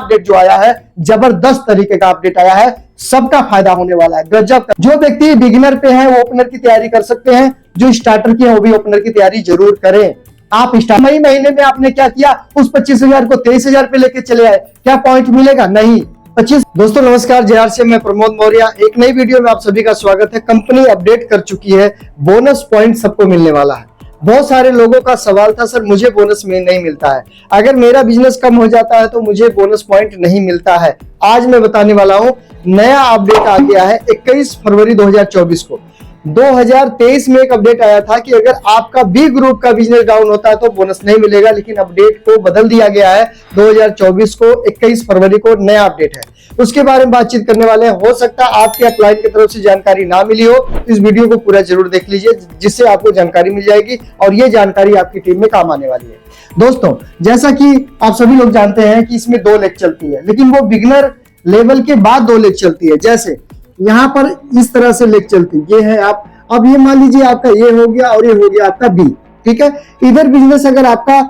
Update जो आया है, जबरदस्त तरीके का अपडेट आया है, सबका फायदा होने वाला है, गजब का। जो व्यक्ति बिगिनर पे है वो ओपनर की तैयारी कर सकते हैं, जो स्टार्टर की है वो भी ओपनर की तैयारी जरूर करें। आप मई महीने में आपने क्या किया, उस 25,000 को 23,000 पे लेके चले आए, क्या पॉइंट मिलेगा? नहीं। 25। दोस्तों नमस्कार, JR से मैं प्रमोद मौर्य, एक नई वीडियो में आप सभी का स्वागत है। कंपनी अपडेट कर चुकी है, बोनस पॉइंट सबको मिलने वाला है। बहुत सारे लोगों का सवाल था, सर मुझे बोनस में नहीं मिलता है, अगर मेरा बिजनेस कम हो जाता है तो मुझे बोनस पॉइंट नहीं मिलता है। आज मैं बताने वाला हूं, नया अपडेट आ गया है 21 फरवरी 2024 को। 2023 में एक अपडेट आया था कि अगर आपका बी ग्रुप का बिजनेस डाउन होता है तो बोनस नहीं मिलेगा, लेकिन अपडेट को बदल दिया गया है 2024 को, 21 फरवरी को नया अपडेट है। उसके बारे में बातचीत करने वाले हैं। हो सकता है आपके अपलाइन की तरफ से जानकारी ना मिली हो, इस वीडियो को पूरा जरूर देख लीजिए, जिससे आपको जानकारी मिल जाएगी और ये जानकारी आपकी टीम में काम आने वाली है। दोस्तों जैसा कि आप सभी लोग जानते हैं कि इसमें 2 लेग चलती है, लेकिन वो बिगिनर लेवल के बाद 2 लेग चलती है। जैसे यहाँ पर इस तरह से लेग चलती है, ये है आप, अब ये मान लीजिए आपका ये हो गया और ये हो गया आपका बी, ठीक है। इधर बिजनेस अगर आपका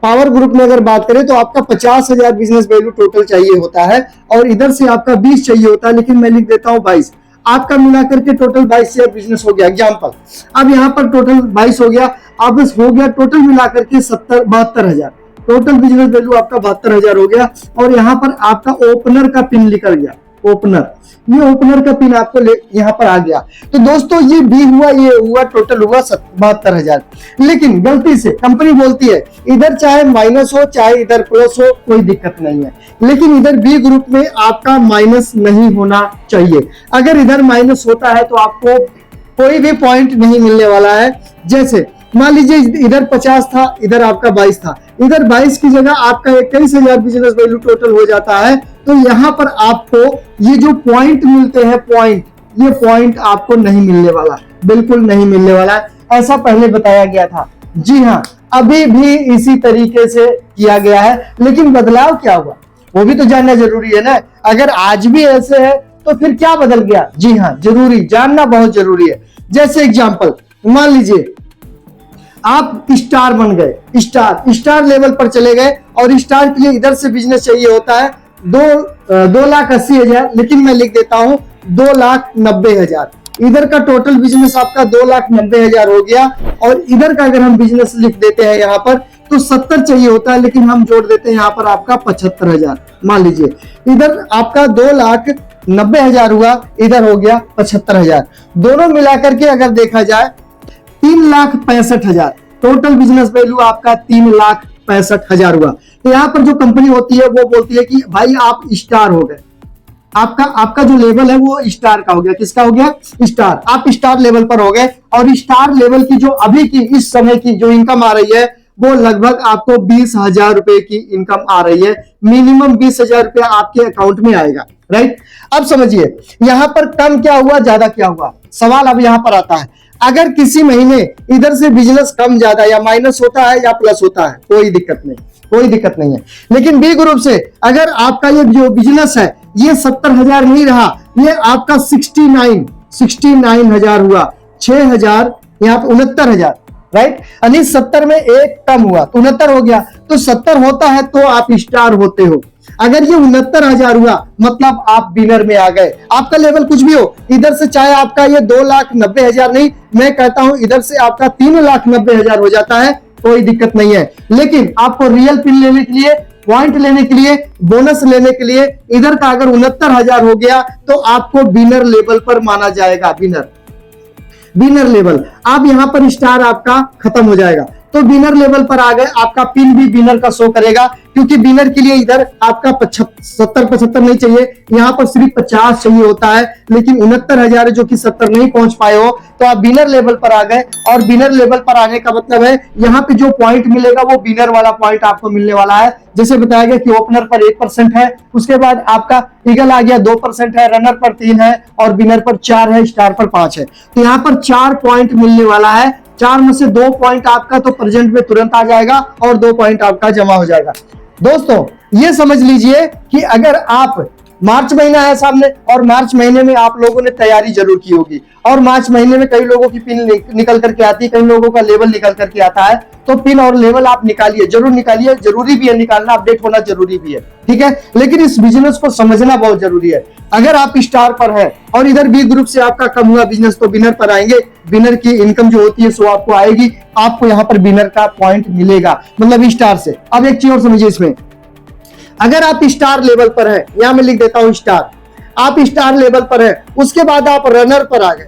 पावर ग्रुप में अगर बात करें तो आपका 50,000 बिजनेस वैल्यू टोटल चाहिए होता है और इधर से आपका 20 चाहिए होता है, लेकिन मैं लिख देता हूं 22। आपका मिलाकर के टोटल 22,000 बिजनेस हो गया एग्जाम्पल। अब यहाँ पर टोटल 22 हो गया, अब हो गया टोटल मिलाकर के 72,000, टोटल बिजनेस वैल्यू आपका 72,000 हो गया। और यहाँ पर आपका ओपनर का पिन निकल गया, ओपनर, ये ओपनर का पिन आपको यहाँ पर आ गया। तो दोस्तों ये बी हुआ, ये हुआ, टोटल हुआ 72,000। लेकिन गलती से कंपनी बोलती है इधर चाहे माइनस हो चाहे इधर प्लस हो, कोई दिक्कत नहीं है, लेकिन इधर बी ग्रुप में आपका माइनस नहीं होना चाहिए। अगर इधर माइनस होता है तो आपको कोई भी पॉइंट नहीं मिलने वाला है। जैसे मान लीजिए इधर 50 था, इधर आपका 22 था, इधर 22 की जगह आपका 21,000 बिजनेस वैल्यू टोटल हो जाता है, तो यहाँ पर आपको ये जो पॉइंट मिलते हैं, पॉइंट, ये पॉइंट आपको नहीं मिलने वाला, बिल्कुल नहीं मिलने वाला है। ऐसा पहले बताया गया था। जी हाँ, अभी भी इसी तरीके से किया गया है, लेकिन बदलाव क्या हुआ वो भी तो जानना जरूरी है ना। अगर आज भी ऐसे है तो फिर क्या बदल गया? जी हाँ, जरूरी जानना बहुत जरूरी है। जैसे एग्जाम्पल मान लीजिए आप स्टार बन गए, स्टार लेवल पर चले गए और स्टार के लिए इधर से बिजनेस चाहिए होता है 2,80,000, लेकिन मैं लिख देता हूं 2,90,000। इधर का टोटल बिजनेस आपका 2,90,000 हो गया और इधर का अगर हम बिजनेस लिख देते हैं यहाँ पर तो 70 चाहिए होता है, लेकिन हम जोड़ देते हैं यहाँ पर आपका 75,000। मान लीजिए इधर आपका 2,90,000 हुआ, इधर हो गया 75,000। दोनों मिलाकर के अगर देखा जाए 3,65,000, टोटल बिजनेस वैल्यू आपका 3,65,000 हुआ। तो यहाँ पर जो कंपनी होती है वो बोलती है कि भाई आप स्टार हो गए, आपका जो लेवल है वो स्टार का हो गया। किसका हो गया? स्टार। आप स्टार लेवल पर हो गए और स्टार लेवल की जो अभी की इस समय की जो इनकम आ रही है वो लगभग आपको 20,000 रुपए की इनकम आ रही है। मिनिमम 20,000 रुपया आपके अकाउंट में आएगा, राइट। अब समझिए यहाँ पर कम क्या हुआ, ज्यादा क्या हुआ, सवाल अब यहाँ पर आता है। अगर किसी महीने इधर से बिजनेस कम ज्यादा या माइनस होता है या प्लस होता है, कोई दिक्कत नहीं, कोई दिक्कत नहीं है। लेकिन बी ग्रुप से अगर आपका ये जो बिजनेस है ये 70,000 नहीं रहा, ये आपका 69,000 हुआ, 6,000 यहाँ पे 69,000, राइट। यानी 70 में एक कम हुआ तो 69 हो गया। तो 70 होता है तो आप स्टार होते हो। अगर ये 69,000 हुआ मतलब आप विनर में आ गए। आपका लेवल कुछ भी हो, इधर से चाहे आपका ये 2,90,000 नहीं, मैं कहता हूं इधर से आपका 3,90,000 हो जाता है, कोई दिक्कत नहीं है। लेकिन आपको रियल पिन लेने के लिए, पॉइंट लेने के लिए, बोनस लेने के लिए इधर का अगर 69,000 हो गया तो आपको विनर लेवल पर माना जाएगा। विनर लेवल, आप यहां पर स्टार आपका खत्म हो जाएगा तो विनर लेवल पर आ गए। आपका पिन भी विनर का शो करेगा, क्योंकि विनर के लिए इधर आपका 70-75 नहीं चाहिए, यहाँ पर सिर्फ 50 चाहिए होता है। लेकिन 69,000 जो कि 70 नहीं पहुंच पाए हो तो आप विनर लेवल पर आ गए। और विनर लेवल पर आने का मतलब है यहाँ पे जो पॉइंट मिलेगा वो विनर वाला पॉइंट आपको मिलने वाला है। जैसे बताया गया कि ओपनर पर 1% है, उसके बाद आपका ईगल आ गया 2% है, रनर पर 3 है और विनर पर 4 है, स्टार पर 5 है। तो यहाँ पर 4 पॉइंट मिलने वाला है। 4 में से 2 पॉइंट आपका तो प्रेजेंट में तुरंत आ जाएगा और 2 पॉइंट आपका जमा हो जाएगा। दोस्तों ये समझ लीजिए कि अगर आप मार्च महीना है सामने, और मार्च महीने में आप लोगों ने तैयारी जरूर की होगी, और मार्च महीने में कई लोगों की पिन निकल करके आती है, कई लोगों का लेवल निकल करके आता है। तो पिन और लेवल आप निकालिए, जरूर निकालिए, जरूरी भी है निकालना, अपडेट होना जरूरी भी है, ठीक है। लेकिन इस बिजनेस को समझना बहुत जरूरी है। अगर आप स्टार पर है और इधर बी ग्रुप से आपका कम हुआ बिजनेस, तो विनर पर आएंगे, विनर की इनकम जो होती है सो आपको आएगी, आपको यहाँ पर विनर का पॉइंट मिलेगा, मतलब स्टार से। अब एक चीज और समझिए इसमें, अगर आप स्टार लेवल पर है, यहां मैं लिख देता हूं स्टार, आप स्टार लेवल पर है, उसके बाद आप रनर पर आ गए,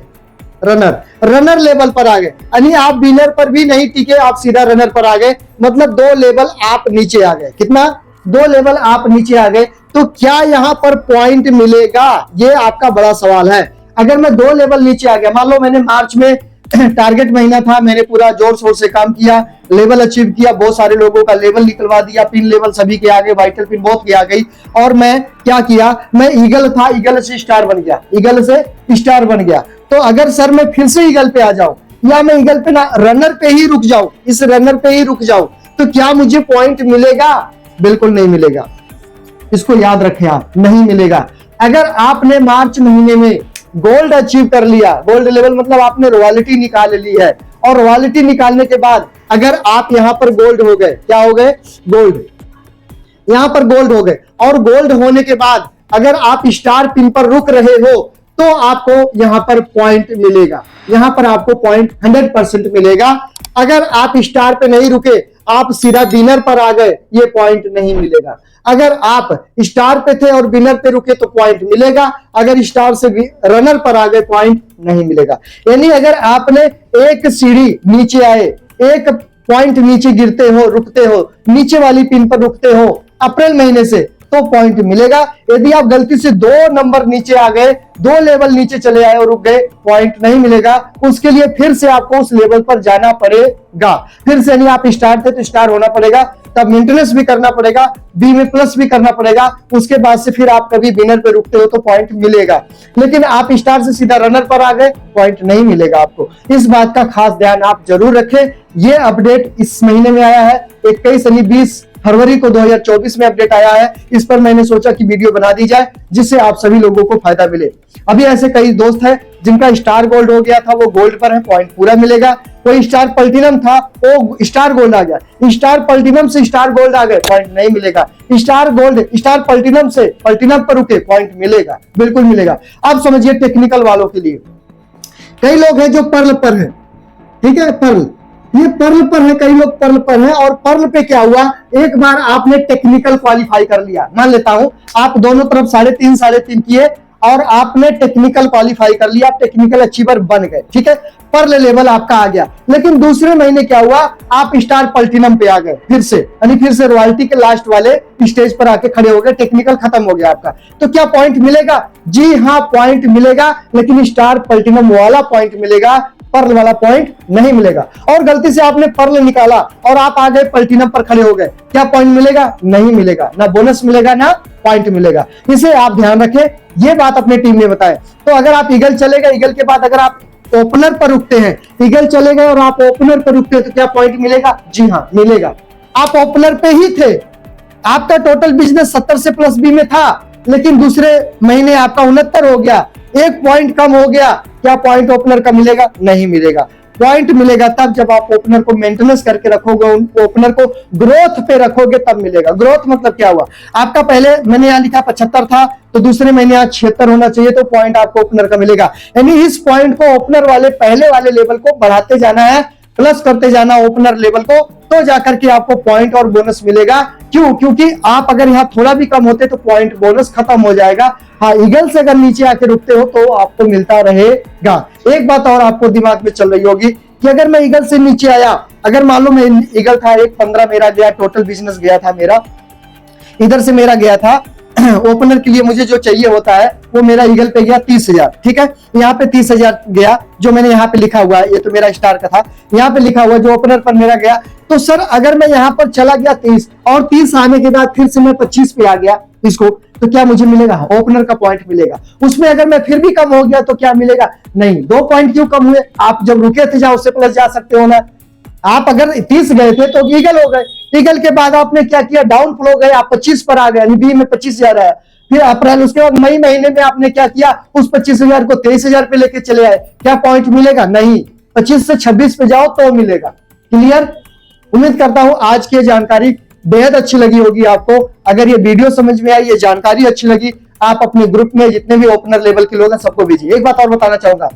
रनर लेवल पर आ गए, यानी आप विनर पर भी नहीं टिके, आप सीधा रनर पर आ गए, मतलब 2 लेवल आप नीचे आ गए। कितना? 2 लेवल आप नीचे आ गए। तो क्या यहां पर पॉइंट मिलेगा, ये आपका बड़ा सवाल है। अगर मैं 2 लेवल नीचे आ गया, मान लो मैंने मार्च में टारगेट महीना था, मैंने पूरा जोर शोर से काम किया, लेवल अचीव किया, बहुत सारे लोगों का लेवल निकलवा दिया, पिन लेवल सभी के आगे, वाइटल पिन बहुत के आ गई, और मैं क्या किया, मैं ईगल था, ईगल से स्टार बन गया, ईगल से स्टार बन गया। तो अगर सर मैं फिर से ईगल पे आ जाऊं, या मैं ईगल पे ना रनर पे ही रुक जाऊं, इस रनर पे ही रुक जाऊं, तो क्या मुझे पॉइंट मिलेगा? बिल्कुल नहीं मिलेगा, इसको याद रखें आप, नहीं मिलेगा। अगर आपने मार्च महीने में गोल्ड अचीव कर लिया, गोल्ड लेवल मतलब आपने रॉयल्टी निकाल ली है, और रॉयल्टी निकालने के बाद अगर आप यहां पर गोल्ड हो गए, क्या हो गए? गोल्ड, यहां पर गोल्ड हो गए, और गोल्ड होने के बाद अगर आप स्टार पिन पर रुक रहे हो, तो आपको यहां पर पॉइंट मिलेगा, यहां पर आपको पॉइंट 100% मिलेगा। अगर आप स्टार पे नहीं रुके, आप सीधा विनर पर आ गए, ये पॉइंट नहीं मिलेगा। अगर आप स्टार पे थे और विनर पे रुके तो पॉइंट मिलेगा, अगर स्टार से रनर पर आ गए पॉइंट नहीं मिलेगा। यानी अगर आपने एक सीढ़ी नीचे आए, एक पॉइंट नीचे गिरते हो, रुकते हो, नीचे वाली पिन पर रुकते हो अप्रैल महीने से, तो पॉइंट मिलेगा। यदि आप गलती से 2 नंबर नीचे आ गए, 2 लेवल नीचे चले आए और रुक गए, पॉइंट नहीं मिलेगा। उसके लिए फिर से आपको उस लेवल पर जाना पड़ेगा, फिर से, नहीं आप स्टार थे तो स्टार होना पड़ेगा, तब मेंटेनेंस भी करना पड़ेगा, बी में प्लस भी करना पड़ेगा, उसके बाद से फिर आप कभी विनर पे रुकते हो तो पॉइंट मिलेगा। लेकिन आप स्टार से सीधा रनर पर आ गए, पॉइंट नहीं मिलेगा आपको। इस बात का खास ध्यान आप जरूर रखें। ये अपडेट इस महीने में आया है, 21 यानी 20 फरवरी को 2024 में अपडेट आया है। इस पर मैंने सोचा कि वीडियो बना दी जाए, जिससे आप सभी लोगों को फायदा मिले। अभी ऐसे कई दोस्त हैं जिनका स्टार गोल्ड हो गया था, वो गोल्ड पर है, पॉइंट पूरा मिलेगा। कोई स्टार प्लैटिनम था, वो स्टार गोल्ड आ गया, स्टार प्लैटिनम से स्टार गोल्ड आ गए, पॉइंट नहीं मिलेगा। स्टार गोल्ड स्टार प्लैटिनम से प्लैटिनम पर रुके, पॉइंट मिलेगा, बिल्कुल मिलेगा। अब समझिए टेक्निकल वालों के लिए, कई लोग हैं जो पर्ल पर है, ठीक है, पर्ल, ये पर्ल पर है, कई लोग पर्ल पर है। और पर्ल पे क्या हुआ, एक बार आपने टेक्निकल क्वालिफाई कर लिया, मान लेता हूं आप दोनों तरफ 3.5 किए और आपने टेक्निकल क्वालिफाई कर लिया, आप टेक्निकल अचीवर बन गए, ठीक है, पर्ल लेवल आपका आ गया। लेकिन दूसरे महीने क्या हुआ, आप स्टार प्लैटिनम पे आ गए, फिर से, यानी फिर से रॉयल्टी के लास्ट वाले स्टेज पर आके खड़े हो गए, टेक्निकल खत्म हो गया आपका, तो क्या पॉइंट मिलेगा? जी हाँ, पॉइंट मिलेगा, लेकिन स्टार प्लैटिनम वाला पॉइंट मिलेगा, पर्ल वाला पॉइंट नहीं मिलेगा। और गलती से आपने पर्ल निकाला और आप आ गए प्लैटिनम पर खड़े हो गए, क्या पॉइंट मिलेगा? नहीं मिलेगा, ना बोनस मिलेगा ना पॉइंट मिलेगा। इसे आप ध्यान रखें, ये बात अपने टीम में बताएं। तो अगर आप ईगल चले गए, ईगल के बाद अगर आप ओपनर पर रुकते हैं, ईगल चले गए और आप ओपनर पर रुकते हैं, तो क्या पॉइंट मिलेगा? जी हाँ, मिलेगा। आप ओपनर पे ही थे, आपका टोटल बिजनेस 70 से प्लस बी में था, लेकिन दूसरे महीने आपका 69 हो गया, 1 पॉइंट कम हो गया, क्या पॉइंट ओपनर का मिलेगा? नहीं मिलेगा। पॉइंट मिलेगा तब जब आप ओपनर को मेंटेनेंस करके रखोगे, उन ओपनर को ग्रोथ पे रखोगे, तब मिलेगा। ग्रोथ मतलब क्या हुआ, आपका पहले मैंने यहां लिखा 75 था, तो दूसरे महीने आज 76 होना चाहिए, तो पॉइंट आपको ओपनर का मिलेगा। यानी इस पॉइंट को ओपनर वाले पहले वाले लेवल को बढ़ाते जाना है, प्लस करते जाना ओपनर लेवल को, तो जाकर के आपको पॉइंट और बोनस मिलेगा। क्यों? क्योंकि आप अगर यहाँ थोड़ा भी कम होते तो पॉइंट बोनस खत्म हो जाएगा। हाँ, ईगल से अगर नीचे आके रुकते हो तो आपको मिलता रहेगा। एक बात और आपको दिमाग में चल रही होगी कि अगर मैं ईगल से नीचे आया, अगर मान लो मैं ईगल था, 1.15 मेरा गया, टोटल बिजनेस गया था मेरा, इधर से मेरा गया था ओपनर के लिए मुझे जो चाहिए होता है वो मेरा ईगल पे गया 30,000, ठीक है, यहाँ पे 30,000 गया, जो मैंने यहाँ पे लिखा हुआ है, ये तो मेरा स्टार का था, यहाँ पे लिखा हुआ जो ओपनर पर मेरा गया। तो सर अगर मैं यहाँ पर चला गया 30 और 30 आने के बाद फिर से मैं 25 पे आ गया इसको, तो क्या मुझे मिलेगा? ओपनर का पॉइंट मिलेगा। उसमें अगर मैं फिर भी कम हो गया तो क्या मिलेगा? नहीं। 2 पॉइंट क्यों कम हुए? आप जब रुके थे जहां उससे प्लस जा सकते हो ना। आप अगर 30 गए थे तो ईगल हो गए, ईगल के बाद आपने क्या किया? डाउन फ्लो गए, आप 25 पर आ गए, बी में 25 जा रहा है, फिर अप्रैल, उसके बाद मई महीने में आपने क्या किया, उस 25,000 को 23,000 पे लेके चले आए, क्या पॉइंट मिलेगा? नहीं। 25 से 26 पे जाओ तो मिलेगा। क्लियर? उम्मीद करता हूं आज की जानकारी बेहद अच्छी लगी होगी आपको। अगर ये वीडियो समझ में आई, ये जानकारी अच्छी लगी, आप अपने ग्रुप में जितने भी ओपनर लेवल के लोग हैं सबको भेजिए। एक बात और बताना चाहूंगा,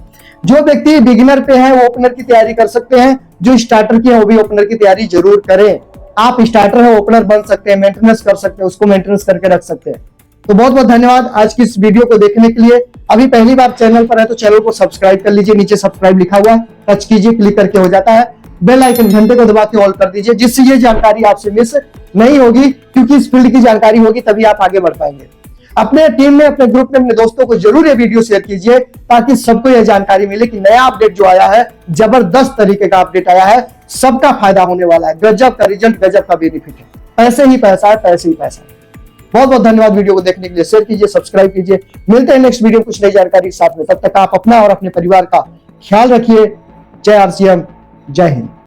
जो व्यक्ति बिगिनर पे है वो ओपनर की तैयारी कर सकते हैं, जो स्टार्टर की है वो भी ओपनर की तैयारी जरूर करें। आप स्टार्टर है ओपनर बन सकते हैं, मेंटेनेंस कर सकते हैं, उसको मेंटेनेंस करके रख सकते हैं। तो बहुत बहुत धन्यवाद आज की इस वीडियो को देखने के लिए। अभी पहली बार चैनल पर है तो चैनल को सब्सक्राइब कर लीजिए, नीचे सब्सक्राइब लिखा हुआ है, टच कीजिए, क्लिक करके हो जाता है। बेल आइकन घंटे को दबा के ऑल कर दीजिए, जिससे ये जानकारी आपसे मिस नहीं होगी, क्योंकि इस फील्ड की जानकारी होगी तभी आप आगे बढ़ पाएंगे। अपने टीम में, अपने ग्रुप में, अपने दोस्तों को जरूर ये वीडियो शेयर कीजिए, ताकि सबको यह जानकारी मिले कि नया अपडेट जो आया है, जबरदस्त तरीके का अपडेट आया है, सबका फायदा होने वाला है। गजब का रिजल्ट, गजब का बेनिफिट है। पैसे ही पैसा है, पैसे ही पैसा है। बहुत बहुत धन्यवाद वीडियो को देखने के लिए। शेयर कीजिए, सब्सक्राइब कीजिए। मिलते हैं नेक्स्ट वीडियो कुछ नई जानकारी के साथ में। तब तक आप अपना और अपने परिवार का ख्याल रखिए। जय आरसीएम, जय हिंद।